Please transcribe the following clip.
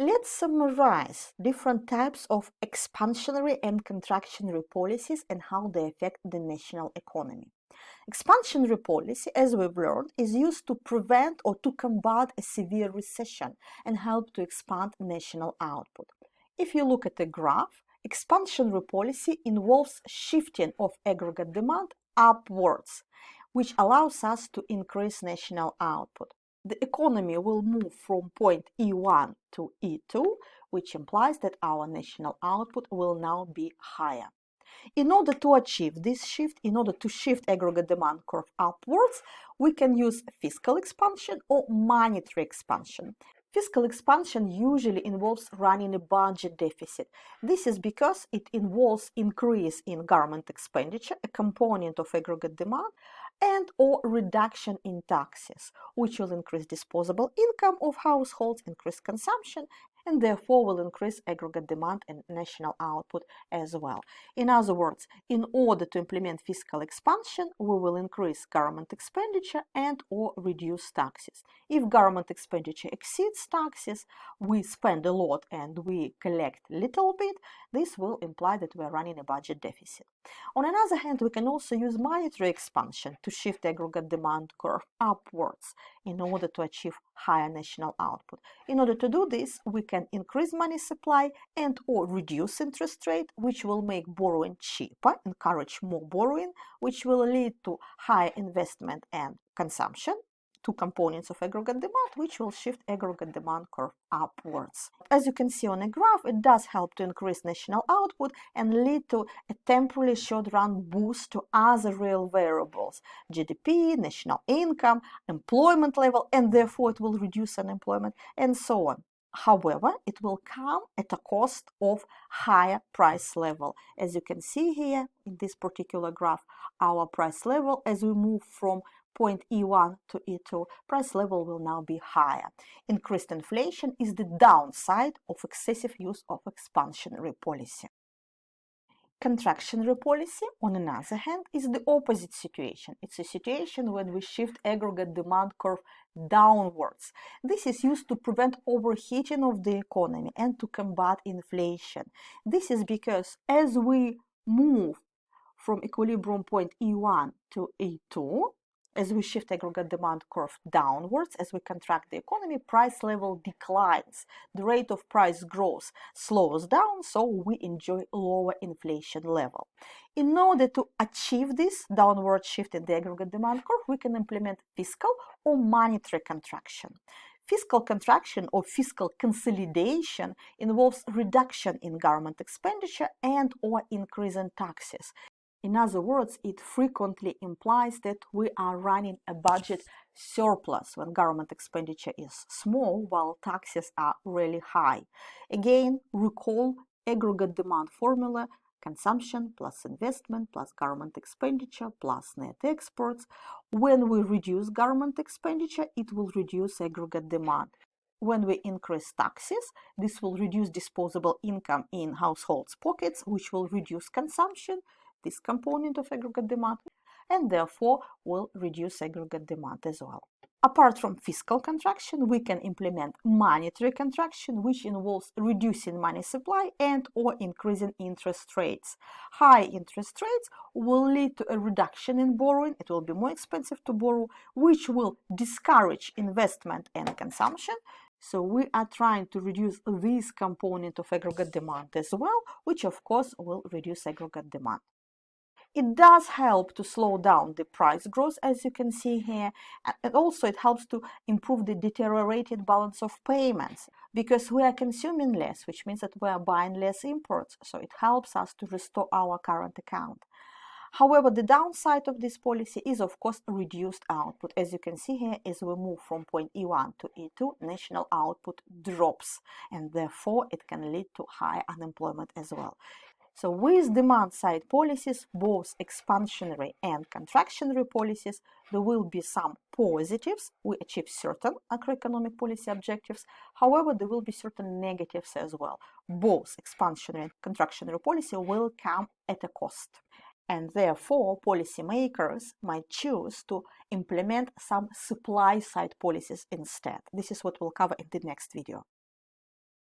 Let's summarize different types of expansionary and contractionary policies and how they affect the national economy. Expansionary policy, as we've learned, is used to prevent or to combat a severe recession and help to expand national output. If you look at the graph, expansionary policy involves shifting of aggregate demand upwards, which allows us to increase national output. The economy will move from point E1 to E2, which implies that our national output will now be higher. In order to achieve this shift, in order to shift aggregate demand curve upwards, we can use fiscal expansion or monetary expansion. Fiscal expansion usually involves running a budget deficit. This is because it involves increase in government expenditure, a component of aggregate demand, and or reduction in taxes, which will increase disposable income of households, increase consumption, and therefore will increase aggregate demand and national output as well. In other words, in order to implement fiscal expansion, we will increase government expenditure and or reduce taxes. If government expenditure exceeds taxes, we spend a lot and we collect little bit, this will imply that we are running a budget deficit. On another hand, we can also use monetary expansion to shift aggregate demand curve upwards in order to achieve higher national output. In order to do this, we can increase money supply and or reduce interest rate, which will make borrowing cheaper, encourage more borrowing, which will lead to higher investment and consumption, two components of aggregate demand, which will shift aggregate demand curve upwards. As you can see on a graph, it does help to increase national output and lead to a temporary short-run boost to other real variables, GDP, national income, employment level, and therefore it will reduce unemployment, and so on. However, it will come at a cost of higher price level. As you can see here in this particular graph, our price level, as we move from point E1 to E2, price level will now be higher. Increased inflation is the downside of excessive use of expansionary policy. Contractionary policy, on the other hand, is the opposite situation. It's a situation when we shift aggregate demand curve downwards. This is used to prevent overheating of the economy and to combat inflation. This is because as we move from equilibrium point E1 to E2, as we shift aggregate demand curve downwards, as we contract the economy, price level declines. The rate of price growth slows down, so we enjoy lower inflation level. In order to achieve this downward shift in the aggregate demand curve, we can implement fiscal or monetary contraction. Fiscal contraction or fiscal consolidation involves reduction in government expenditure and or increase in taxes. In other words, it frequently implies that we are running a budget surplus when government expenditure is small while taxes are really high. Again, recall aggregate demand formula: consumption plus investment plus government expenditure plus net exports. When we reduce government expenditure, it will reduce aggregate demand. When we increase taxes, this will reduce disposable income in households' pockets, which will reduce consumption, this component of aggregate demand, and therefore will reduce aggregate demand as well. Apart from fiscal contraction, we can implement monetary contraction, which involves reducing money supply and or increasing interest rates. High interest rates will lead to a reduction in borrowing. It will be more expensive to borrow, which will discourage investment and consumption. So we are trying to reduce this component of aggregate demand as well, which of course will reduce aggregate demand. It does help to slow down the price growth, as you can see here, and also it helps to improve the deteriorated balance of payments because we are consuming less, which means that we are buying less imports, so it helps us to restore our current account. However, the downside of this policy is, of course, reduced output. As you can see here, as we move from point E1 to E2, national output drops, and therefore it can lead to high unemployment as well. So with demand-side policies, both expansionary and contractionary policies, there will be some positives. We achieve certain macroeconomic policy objectives. However, there will be certain negatives as well. Both expansionary and contractionary policy will come at a cost. And therefore, policymakers might choose to implement some supply-side policies instead. This is what we'll cover in the next video.